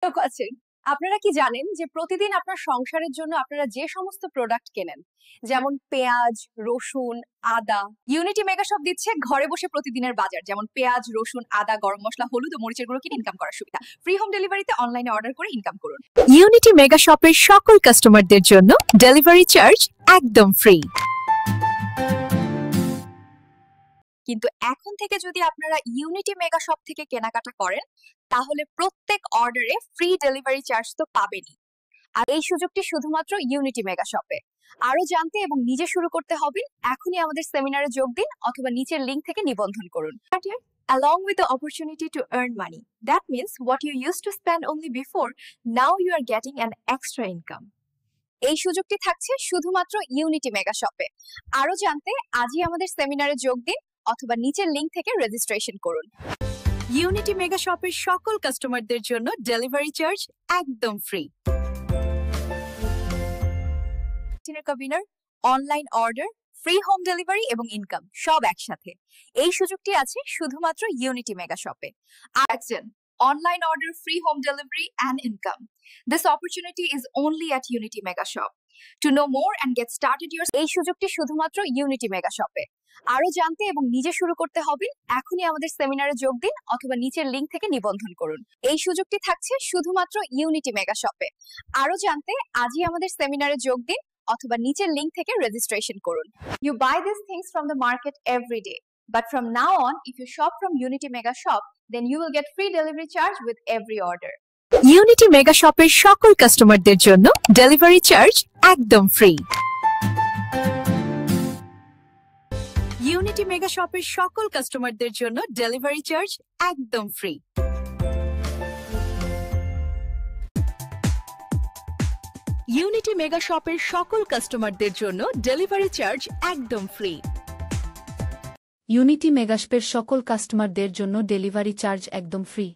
লোক আছেন। আপনারা কি জানেন যে প্রতিদিন আপনার সংসারের জন্য আপনারা যে সমস্ত প্রোডাক্ট কেনেন, যেমন পেঁয়াজ, রসুন, আদা, ইউনিটি মেগা শপ দিচ্ছে ঘরে বসে প্রতিদিনের বাজার, যেমন পেঁয়াজ, রসুন, আদা, গরম মশলা, হলুদ ও মরিচের গুঁড়ো কিনে ইনকাম করার সুবিধা। ফ্রি হোম ডেলিভারিতে অনলাইনে অর্ডার করে ইনকাম করুন। ইউনিটি মেগা শপের সকল কাস্টমারদের জন্য ডেলিভারি চার্জ একদম ফ্রি। কিন্তু এখন থেকে যদি আপনারা ইউনিটি মেগা শপ থেকে কেনাকাটা করেন, তাহলে প্রত্যেক অর্ডারে ফ্রি ডেলিভারি চার্জ তো পাবেনই। আর এই সুযোগটি শুধুমাত্র ইউনিটি মেগা শপে। আরো জানতে এবং নিজে শুরু করতে হবে এখনই আমাদের সেমিনারে যোগ দিন অথবা নিচের লিংক থেকে নিবন্ধন করুন। Along with the opportunity to earn money, that means what you used to spend only before, now you are getting an extra income. এই সুযোগটি থাকছে শুধুমাত্র ইউনিটি মেগা শপে। আরো জানতে আজই আমাদের সেমিনারে যোগ দিন অথবা নিচের লিংক থেকে রেজিস্ট্রেশন করুন। ইউনিটি মেগা শপের সকল কাস্টমারদের জন্য ডেলিভারি চার্জ একদম free. Winner, online order, free home delivery এবং ইনকাম সব একসাথে। এই সুযোগটি আছে শুধুমাত্র ইউনিটি মেগা শপে। Action, online order, free home delivery and income. This opportunity is only at Unity Mega Shop. To know more and get started your এই সুযোগটি শুধুমাত্র ইউনিটি মেগা শপে। আরো জানতে এবং নিজে শুরু করতে হবে এখনই আমাদের সেমিনারে যোগ দিন অথবা নিচের লিংক থেকে নিবন্ধন করুন। এই সুযোগটি থাকছে শুধুমাত্র ইউনিটি মেগা শপে। আরো জানতে আজই আমাদের সেমিনারে যোগ দিন অথবা নিচের লিংক থেকে রেজিস্ট্রেশন করুন। You buy these things from the market every day, but from now on, if you shop from Unity Mega Shop, then you will get free delivery charge with every order. Unity mega শপের সকল কাস্টমারদের জন্য delivery charge একদম free. Unity mega শপের সকল কাস্টমারদের জন্য delivery charge একদম ফ্রি। ইউনিটি মেগা শপের সকল কাস্টমারদের জন্য ডেলিভারি চার্জ একদম ফ্রি। ইউনিটি মেগাশপের সকল কাস্টমারদের জন্য ডেলিভারি চার্জ একদম ফ্রি।